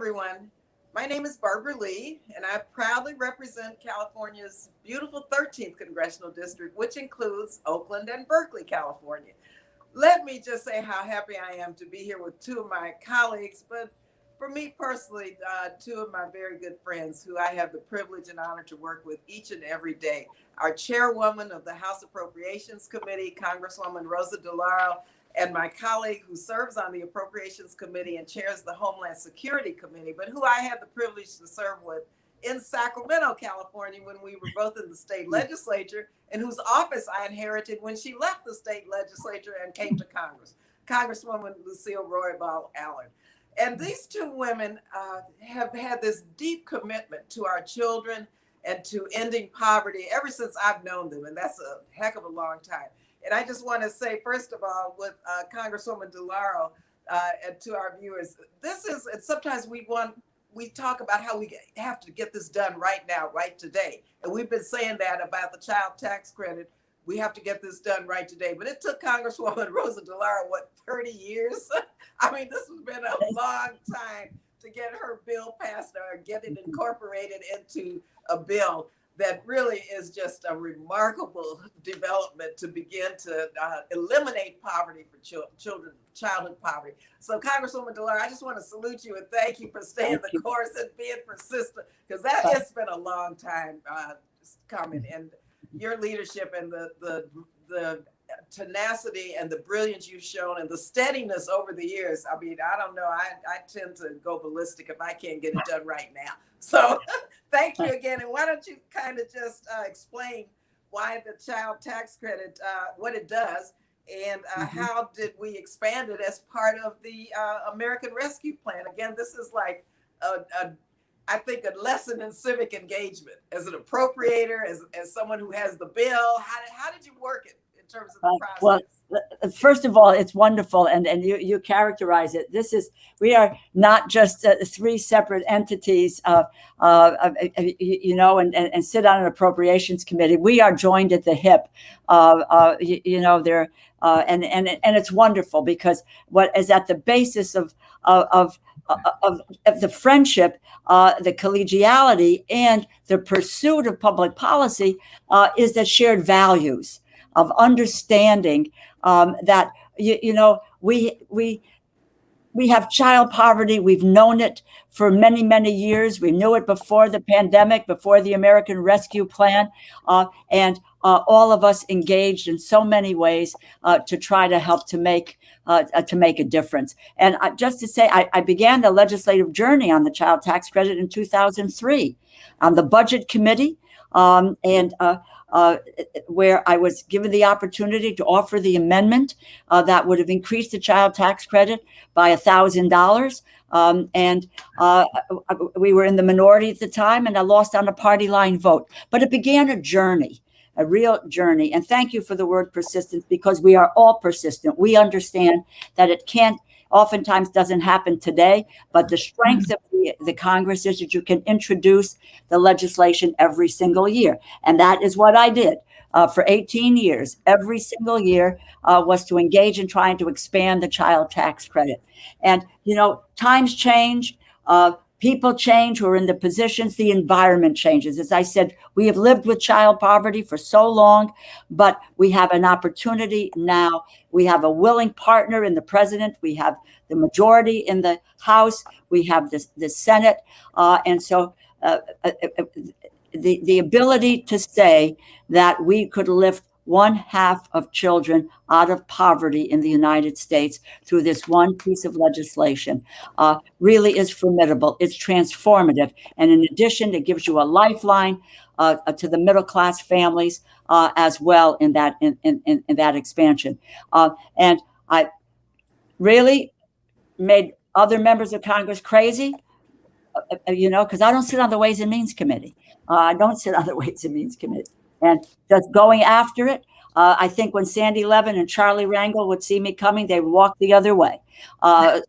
everyone. My name is Barbara Lee, and I proudly represent California's beautiful 13th Congressional District, which includes Oakland and Berkeley, California. Let me just say how happy I am to be here with two of my colleagues, but for me personally, two of my very good friends who I have the privilege and honor to work with each and every day. Our chairwoman of the House Appropriations Committee, Congresswoman Rosa DeLauro, and my colleague who serves on the Appropriations Committee and chairs the Homeland Security Committee, but who I had the privilege to serve with in Sacramento, California, when we were both in the state legislature, and whose office I inherited when she left the state legislature and came to Congress, Congresswoman Lucille Roybal-Allard. And these two women have had this deep commitment to our children and to ending poverty ever since I've known them, and that's a heck of a long time. And I just want to say, first of all, with Congresswoman DeLauro and to our viewers, this is, and sometimes we talk about how we have to get this done right now, right today. And we've been saying that about the child tax credit. We have to get this done right today. But it took Congresswoman Rosa DeLauro, 30 years? I mean, this has been a long time to get her bill passed or get it incorporated into a bill that really is just a remarkable development to begin to eliminate poverty for children, childhood poverty. So Congresswoman DeLauro, I just want to salute you and thank you for staying the course and being persistent, because it's been a long time coming. And your leadership and the tenacity and the brilliance you've shown and the steadiness over the years. I mean, I don't know. I tend to go ballistic if I can't get it done right now. So thank you again. And why don't you kind of just explain why the child tax credit, what it does, and how did we expand it as part of the American Rescue Plan? Again, this is like I think a lesson in civic engagement as an appropriator, as someone who has the bill. How did you work it in terms of the process? Well, first of all, it's wonderful, and you characterize it. We are not just three separate entities, and sit on an appropriations committee. We are joined at the hip. And it's wonderful, because what is at the basis of the friendship, the collegiality, and the pursuit of public policy is the shared values of understanding that we have child poverty. We've known it for many, many years. We knew it before the pandemic, before the American Rescue Plan, and all of us engaged in so many ways to try to help to make a difference. And just to say, I began the legislative journey on the child tax credit in 2003 on the Budget Committee, where I was given the opportunity to offer the amendment that would have increased the child tax credit by $1,000. We were in the minority at the time, and I lost on a party line vote. But it began a journey, a real journey. And thank you for the word persistence, because we are all persistent. We understand that it oftentimes doesn't happen today, but the strength of the Congress is that you can introduce the legislation every single year. And that is what I did for 18 years. Every single year was to engage in trying to expand the child tax credit. And, times change. People change who are in the positions, the environment changes. As I said, we have lived with child poverty for so long, but we have an opportunity now. We have a willing partner in the president. We have the majority in the House. We have the Senate. And so the ability to say that we could lift 1/2 of children out of poverty in the United States through this one piece of legislation really is formidable. It's transformative. And in addition, it gives you a lifeline to the middle class families as well in that expansion. And I really made other members of Congress crazy, because I don't sit on the Ways and Means Committee. I don't sit on the Ways and Means Committee. And just going after it, I think when Sandy Levin and Charlie Rangel would see me coming, they would walk the other way. And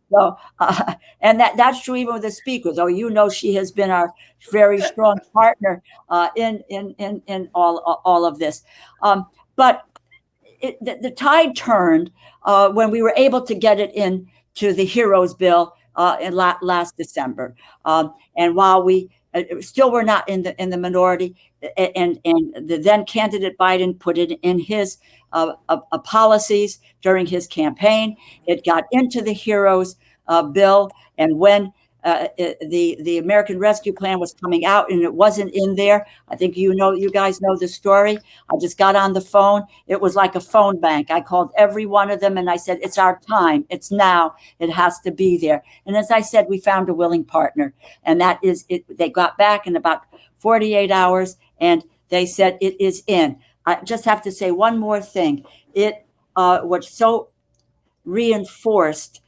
that's true even with the speakers. She has been our very strong partner in all of this. But the tide turned when we were able to get it into the HEROES bill last December. And while we still were not in the minority, and the then candidate Biden put it in his policies during his campaign. It got into the HEROES bill, and when the American Rescue Plan was coming out and it wasn't in there, I think you guys know the story. I just got on the phone. It was like a phone bank. I called every one of them and I said, it's our time. It's now. It has to be there. And as I said, we found a willing partner, and that is it. They got back in about 48 hours and they said it is in. I just have to say one more thing. It was so reinforced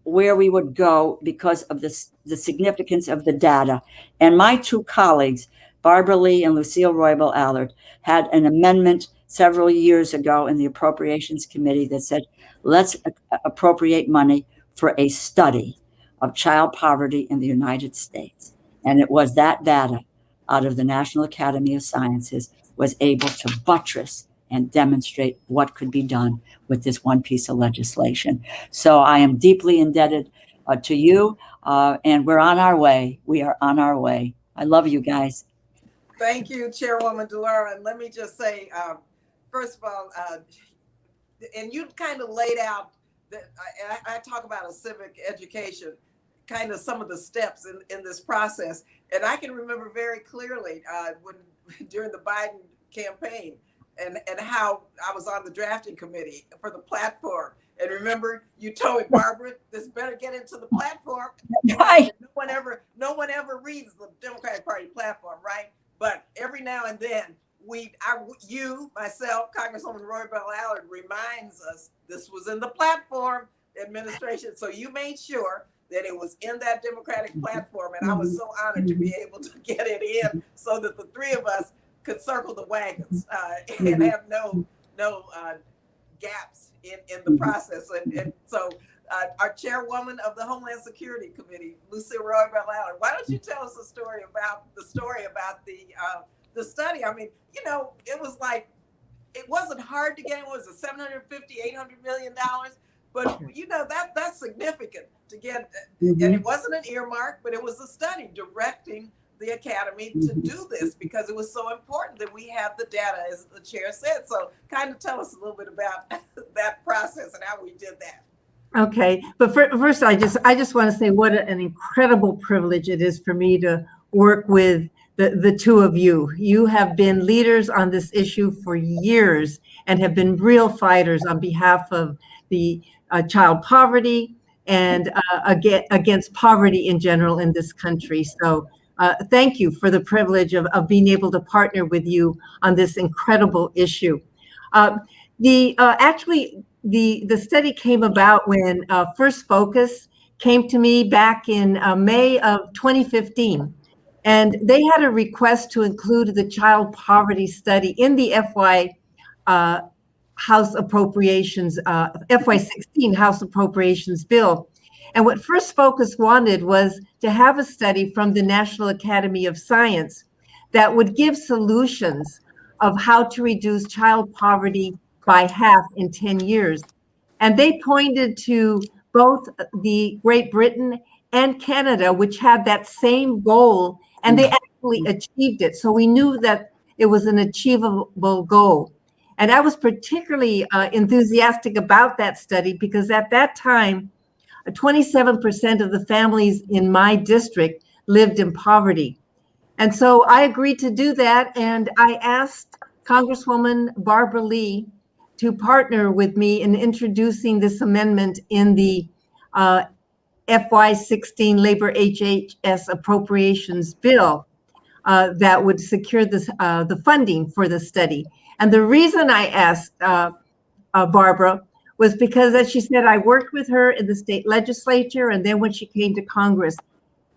where we would go because of the significance of the data. And my two colleagues, Barbara Lee and Lucille Roybal-Allard, had an amendment several years ago in the Appropriations Committee that said, let's appropriate money for a study of child poverty in the United States. And it was that data out of the National Academy of Sciences was able to buttress and demonstrate what could be done with this one piece of legislation. So I am deeply indebted to you, and we're on our way. We are on our way. I love you guys. Thank you, Chairwoman DeLauro. And let me just say, first of all, and you kind of laid out, that I talk about a civic education, kind of some of the steps in this process. And I can remember very clearly when during the Biden campaign, and how I was on the drafting committee for the platform. And remember, you told me, Barbara, this better get into the platform. Right. No one ever reads the Democratic Party platform, right? But every now and then, you, myself, Congresswoman Roybal-Allard reminds us this was in the platform administration. So you made sure that it was in that Democratic platform. And I was so honored to be able to get it in so that the three of us could circle the wagons and have no gaps in the process. And so our chairwoman of the Homeland Security Committee, Lucille Roybal-Allard, why don't you tell us a story about the study? I mean, it was like, it wasn't hard to get. It was a $750, $800 million, but that's significant to get. And it wasn't an earmark, but it was a study directing the Academy to do this because it was so important that we have the data, as the chair said. So kind of tell us a little bit about that process and how we did that. Okay, but first, I just want to say what an incredible privilege it is for me to work with the two of you. You have been leaders on this issue for years and have been real fighters on behalf of the child poverty and against poverty in general in this country. So thank you for the privilege of being able to partner with you on this incredible issue. Actually, the study came about when First Focus came to me back in May of 2015. And they had a request to include the child poverty study in the FY House Appropriations, FY16 House Appropriations bill. And what First Focus wanted was to have a study from the National Academy of Science that would give solutions of how to reduce child poverty by half in 10 years. And they pointed to both the Great Britain and Canada, which had that same goal, and they actually achieved it. So we knew that it was an achievable goal. And I was particularly enthusiastic about that study because at that time, 27% of the families in my district lived in poverty. And so I agreed to do that. And I asked Congresswoman Barbara Lee to partner with me in introducing this amendment in the FY16 Labor HHS Appropriations Bill that would secure the funding for the study. And the reason I asked Barbara was because, as she said, I worked with her in the state legislature and then when she came to Congress.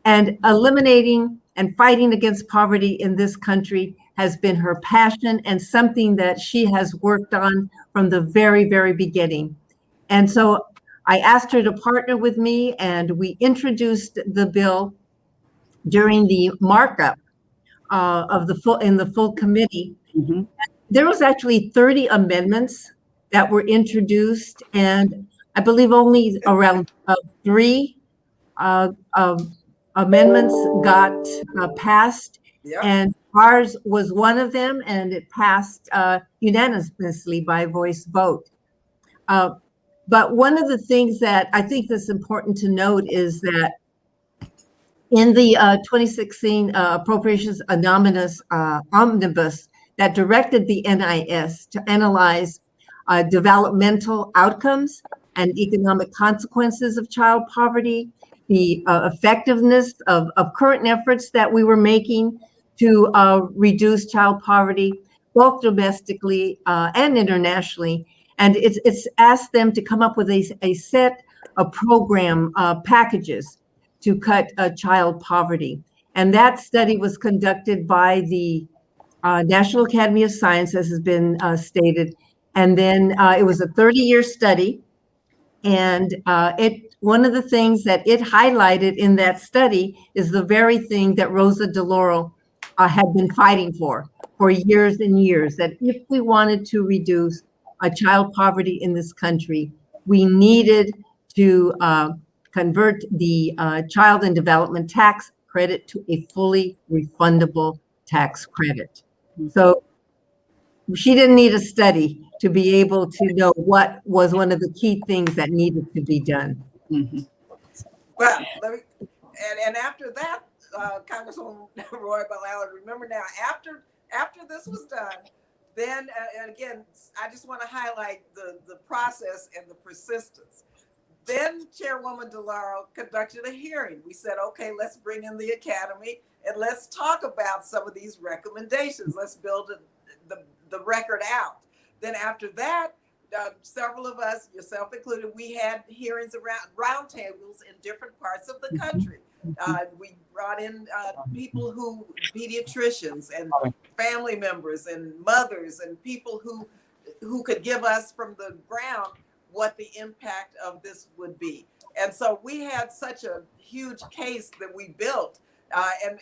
And eliminating and fighting against poverty in this country has been her passion and something that she has worked on from the very, very beginning. And so I asked her to partner with me and we introduced the bill during the markup of the full committee. Mm-hmm. There was actually 30 amendments that were introduced, and I believe only around 3 amendments got passed, Yep. and ours was one of them, and it passed unanimously by voice vote. But one of the things that I think that's important to note is that in the 2016 Appropriations Omnibus that directed the NIS to analyze developmental outcomes and economic consequences of child poverty, the effectiveness of current efforts that we were making to reduce child poverty, both domestically and internationally. And it's asked them to come up with a set of program packages to cut child poverty. And that study was conducted by the National Academy of Science, as has been stated. And then it was a 30-year study. And one of the things that it highlighted in that study is the very thing that Rosa DeLauro had been fighting for years and years, that if we wanted to reduce child poverty in this country, we needed to convert the Child and Development Tax Credit to a fully refundable tax credit. So she didn't need a study to be able to know what was one of the key things that needed to be done. Mm-hmm. Well, and after that, Congresswoman Roybal-Allard, remember now, after this was done, then, and again, I just want to highlight the process and the persistence. Then Chairwoman DeLauro conducted a hearing. We said, okay, let's bring in the Academy and let's talk about some of these recommendations. Let's build the record out. Then after that, several of us, yourself included, we had hearings around roundtables in different parts of the country. We brought in people pediatricians and family members and mothers and people who could give us from the ground what the impact of this would be. And so we had such a huge case that we built.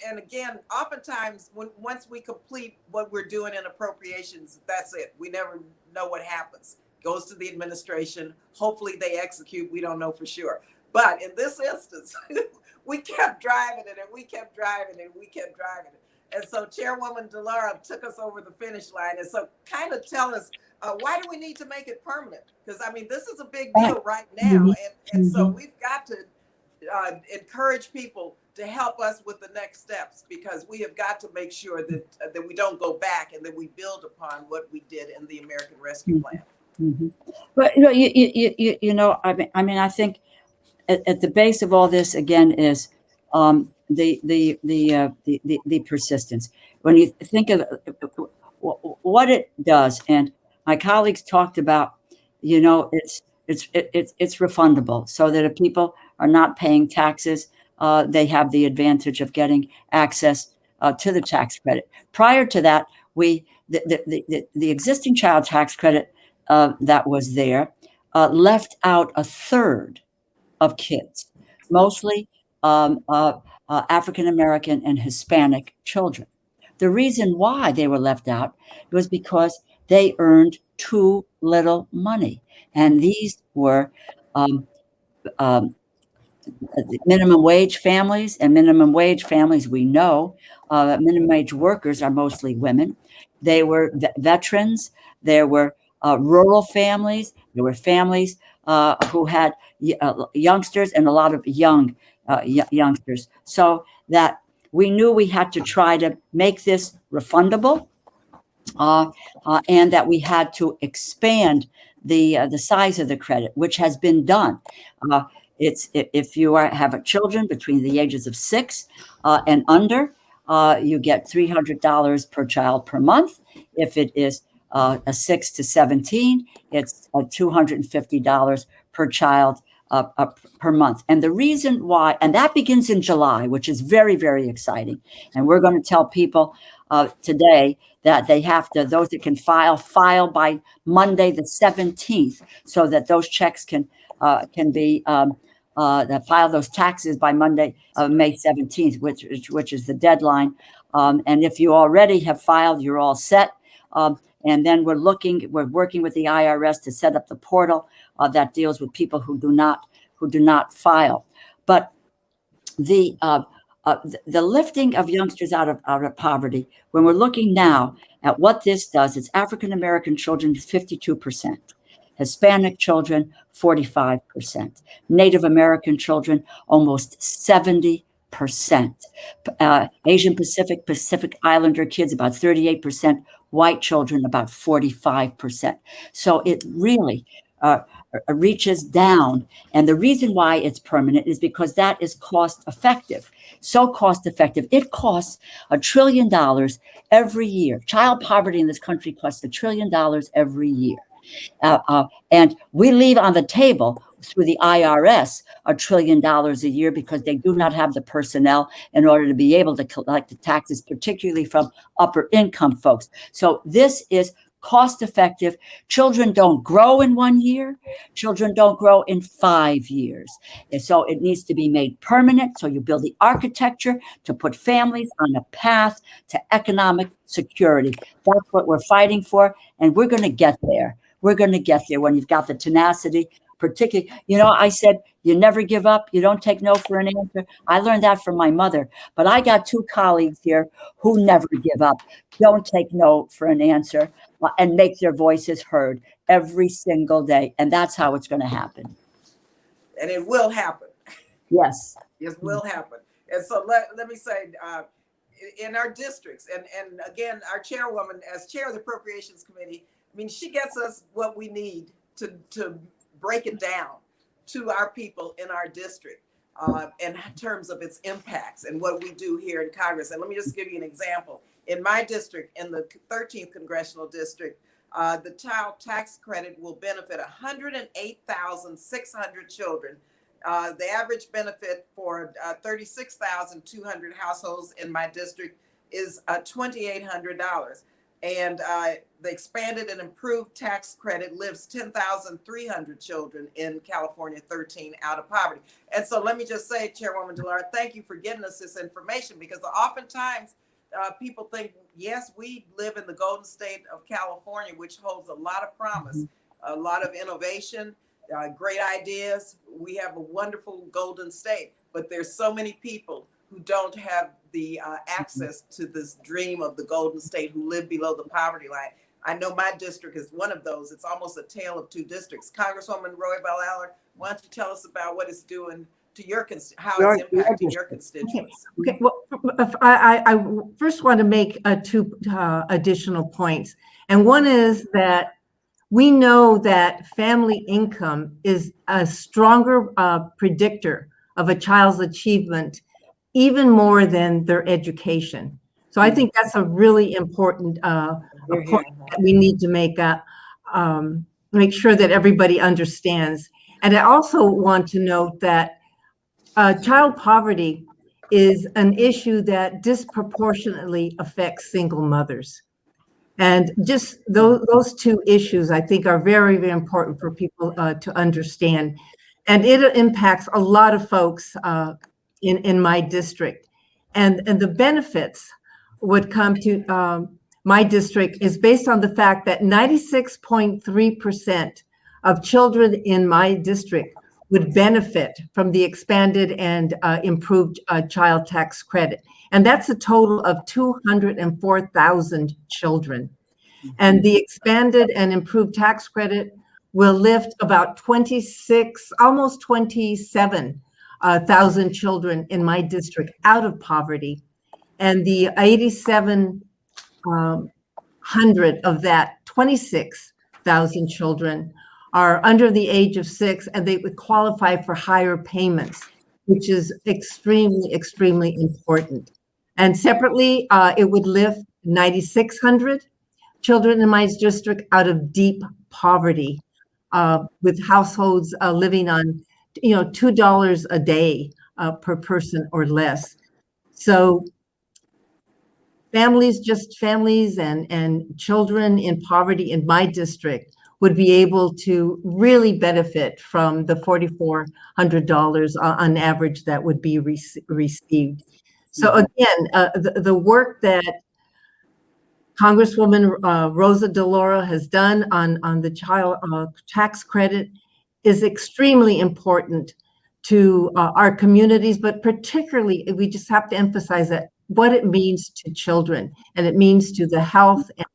And again, oftentimes once we complete what we're doing in appropriations, that's it. We never know what happens. Goes to the administration. Hopefully they execute. We don't know for sure. But in this instance, we kept driving it and we kept driving it and we kept driving it. And so Chairwoman DeLauro took us over the finish line. And so kind of tell us, why do we need to make it permanent? Because I mean, this is a big deal right now. And so we've got to encourage people to help us with the next steps, because we have got to make sure that we don't go back and that we build upon what we did in the American Rescue Plan. Mm-hmm. But you know, I mean, I think at the base of all this again is the persistence. When you think of what it does, and my colleagues talked about, you know, it's refundable, so that if people are not paying taxes, they have the advantage of getting access to the tax credit. Prior to that, the existing child tax credit that was there left out a third of kids, mostly African American and Hispanic children. The reason why they were left out was because they earned too little money, and these were minimum wage families. And minimum wage families, we know, minimum wage workers are mostly women. They were veterans. There were rural families. There were families who had youngsters and a lot of youngsters. So that we knew we had to try to make this refundable, and that we had to expand the size of the credit, which has been done. It's if you have children between the ages of 6 and under, you get $300 per child per month. If it is a 6 to 17, it's $250 per child per month. And the reason why, and that begins in July, which is very, very exciting. And we're going to tell people today that they have to, those that can file by Monday the 17th, so that those checks can be file those taxes by Monday, May 17th, which is the deadline. And if you already have filed, you're all set. And then we're working with the IRS to set up the portal that deals with people who do not file. But the lifting of youngsters out of poverty, when we're looking now at what this does, it's African American children, 52%. Hispanic children, 45%. Native American children, almost 70%. Asian Pacific Islander kids, about 38%. White children, about 45%. So it really reaches down. And the reason why it's permanent is because that is cost effective. So cost effective. It costs $1 trillion every year. Child poverty in this country costs $1 trillion every year. And we leave on the table through the IRS $1 trillion a year because they do not have the personnel in order to be able to collect the taxes, particularly from upper income folks. So this is cost effective. Children don't grow in 1 year. Children don't grow in 5 years. And so it needs to be made permanent. So you build the architecture to put families on a path to economic security. That's what we're fighting for. And we're going to get there. We're going to get there when you've got the tenacity, particularly, I said, you never give up. You don't take no for an answer. I learned that from my mother, but I got 2 colleagues here who never give up, don't take no for an answer, and make their voices heard every single day. And that's how it's going to happen. And it will happen. Yes. It will happen. And so let me say, in our districts, and again, our chairwoman, as chair of the Appropriations Committee, she gets us what we need to break it down to our people in our district in terms of its impacts and what we do here in Congress. And let me just give you an example. In my district, in the 13th Congressional District, the child tax credit will benefit 108,600 children. The average benefit for 36,200 households in my district is $2,800. And the expanded and improved tax credit lifts 10,300 children in California 13 out of poverty. And so let me just say, Chairwoman DeLauro, thank you for getting us this information, because oftentimes people think, yes, we live in the Golden State of California, which holds a lot of promise, a lot of innovation, great ideas. We have a wonderful Golden State, but there's so many people who don't have the access to this dream of the Golden State, who live below the poverty line. I know my district is one of those. It's almost a tale of 2 districts. Congresswoman Roybal-Allard, why don't you tell us about what it's doing to how it's impacting your constituents? Okay. Well, I first want to make 2 additional points. And one is that we know that family income is a stronger predictor of a child's achievement, even more than their education. So I think that's a really important point that we need to make sure that everybody understands. And I also want to note that child poverty is an issue that disproportionately affects single mothers. And just those 2 issues, I think, are very, very important for people to understand. And it impacts a lot of folks in my district. And the benefits would come to my district is based on the fact that 96.3% of children in my district would benefit from the expanded and improved child tax credit. And that's a total of 204,000 children. And the expanded and improved tax credit will lift about 26, almost 27,000 children in my district out of poverty. And the 8,700 of that 26,000 children are under the age of 6, and they would qualify for higher payments, which is extremely, extremely important. And separately, it would lift 9,600 children in my district out of deep poverty, with households living on, $2 a day per person or less. So families and children in poverty in my district would be able to really benefit from the $4,400 on average that would be received. So again, the work that Congresswoman Rosa DeLauro has done on the child tax credit is extremely important to our communities, but particularly we just have to emphasize that what it means to children, and it means to the health and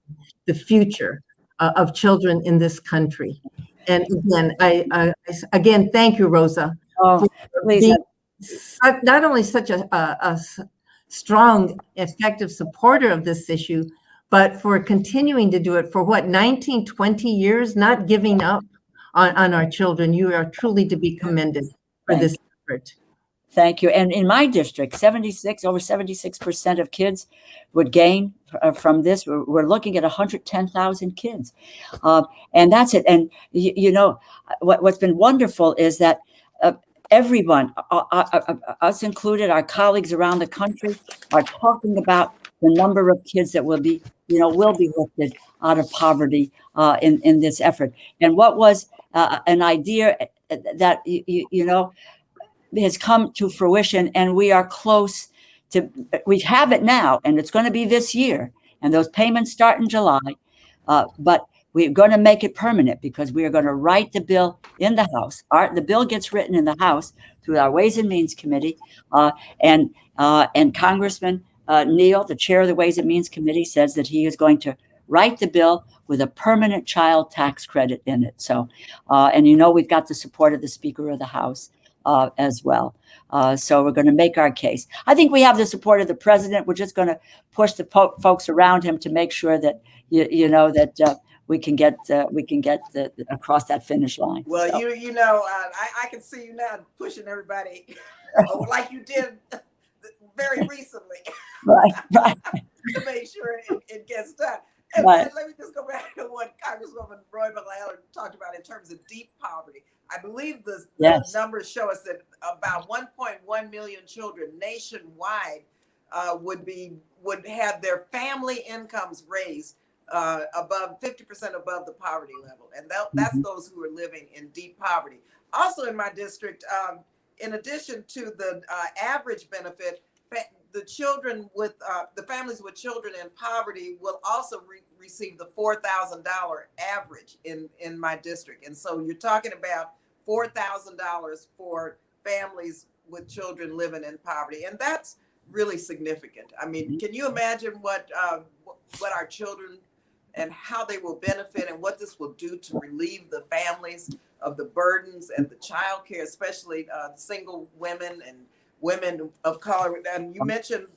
the future of children in this country. And again, again, thank you, Rosa, Oh, for please. being not only such a strong, effective supporter of this issue, but for continuing to do it for what, 19, 20 years, not giving up on our children. You are truly to be commended for this effort. Thank you. And in my district, over 76% of kids would gain from this. We're looking at 110,000 kids. And that's it. And, you know, what's been wonderful is that everyone, us included, our colleagues around the country, are talking about the number of kids that will be lifted out of poverty in this effort. And what was an idea that, you know, has come to fruition, and we are close to, we have it now, and it's going to be this year, and those payments start in July, but we're going to make it permanent, because we are going to write the bill in the House. The bill gets written in the House through our Ways and Means Committee, and Congressman Neal, the chair of the Ways and Means Committee, says that he is going to write the bill with a permanent child tax credit in it. So, and you know, we've got the support of the Speaker of the House as well. So we're going to make our case. I think we have the support of the president. We're just going to push the folks around him to make sure that you know that we can get across that finish line. Well, so. you know, I can see you now pushing everybody like you did very recently, right, to make sure it gets done. And right. Let me just go back to what Congresswoman Roybal-Allard talked about in terms of deep poverty. I believe the numbers show us that about 1.1 million children nationwide would have their family incomes raised above 50% above the poverty level, and that's those who are living in deep poverty. Also, in my district, in addition to the average benefit, the children with the families with children in poverty will also receive the $4,000 average in my district. And so you're talking about $4,000 for families with children living in poverty. And that's really significant. I mean, can you imagine what our children and how they will benefit, and what this will do to relieve the families of the burdens and the child care, especially single women and women of color? And you mentioned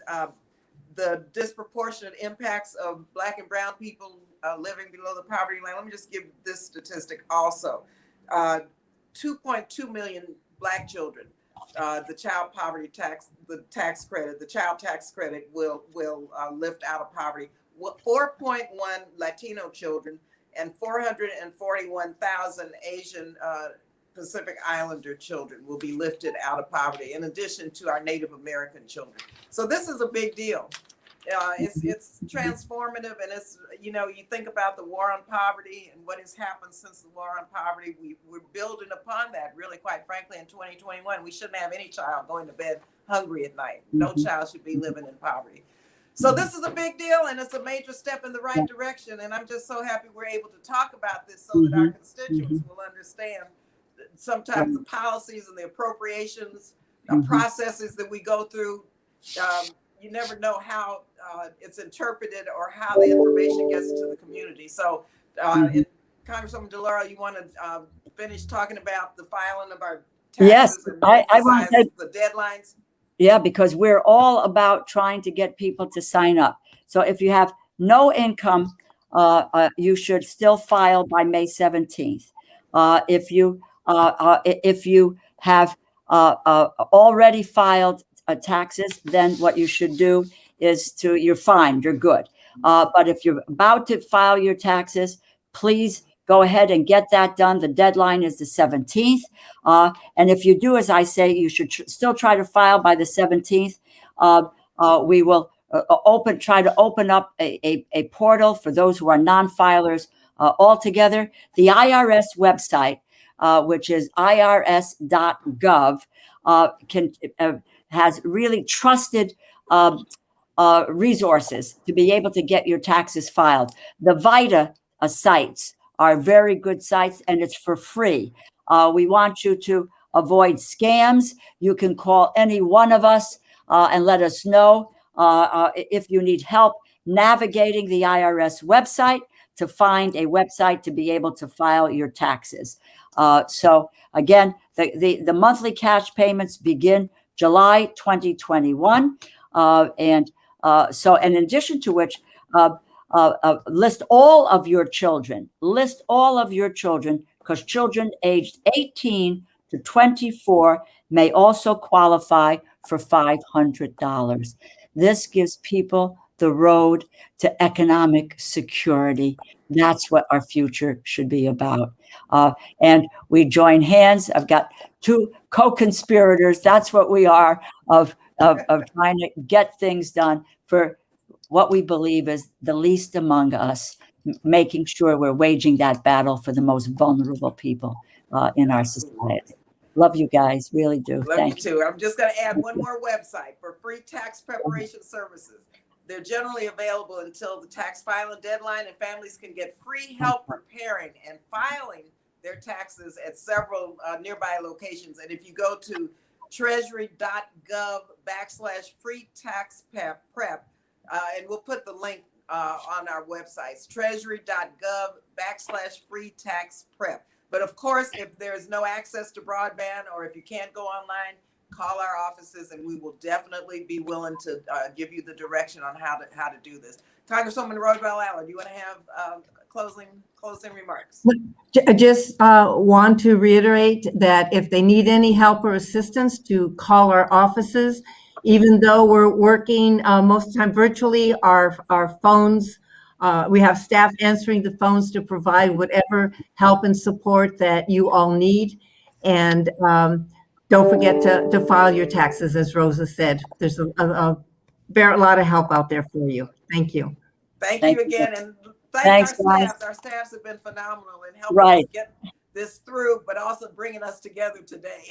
the disproportionate impacts of Black and brown people living below the poverty line. Let me just give this statistic also. 2.2 million Black children, the child poverty tax, the child tax credit will lift out of poverty. 4.1 Latino children and 441,000 Asian Pacific Islander children will be lifted out of poverty, in addition to our Native American children. So this is a big deal. It's transformative, and it's, you know, you think about the war on poverty and what has happened since the war on poverty. We're building upon that, really, quite frankly. In 2021, we shouldn't have any child going to bed hungry at night. No child should be living in poverty. So this is a big deal, and it's a major step in the right direction. And I'm just so happy we're able to talk about this so that our constituents will understand that sometimes the policies and the appropriations processes that we go through, you never know how it's interpreted or how the information gets to the community. So Congresswoman DeLauro, you want to finish talking about the filing of our taxes? Yes, and I want to, the deadlines. Yeah, because we're all about trying to get people to sign up. So if you have no income, you should still file by May 17th. If you have already filed taxes, then what you should do is you're fine, you're good. But if you're about to file your taxes, please go ahead and get that done. The deadline is the 17th. And if you do, as I say, you should still try to file by the 17th. We will try to open up a portal for those who are non-filers altogether. The IRS website, which is irs.gov, has really trusted resources to be able to get your taxes filed. The VITA sites are very good sites, and it's for free. We want you to avoid scams, you can call any one of us and let us know if you need help navigating the IRS website to find a website to be able to file your taxes. So again, the monthly cash payments begin July 2021. And so in addition to which, list all of your children, because children aged 18 to 24 may also qualify for $500. This gives people the road to economic security. That's what our future should be about. And we join hands. I've got two co-conspirators. That's what we are, of trying to get things done for what we believe is the least among us, making sure we're waging that battle for the most vulnerable people in our society. Love you guys, really do. Love you too. I'm just going to add one more website for free tax preparation services. They're generally available until the tax filing deadline, and families can get free help preparing and filing their taxes at several nearby locations. And if you go to treasury.gov/free tax prep, and we'll put the link on our websites, treasury.gov/free tax prep. But of course, if there's no access to broadband, or if you can't go online, call our offices, and we will definitely be willing to give you the direction on how to do this. Congresswoman Roybal-Allard, you want to have closing remarks? I just want to reiterate that if they need any help or assistance, to call our offices. Even though we're working most of the time virtually, our phones, we have staff answering the phones to provide whatever help and support that you all need. And don't forget to file your taxes, as Rosa said. There's a lot of help out there for you. Thank you. Thank you again. And thanks, our staff. Our staffs have been phenomenal in helping us get this through, but also bringing us together today.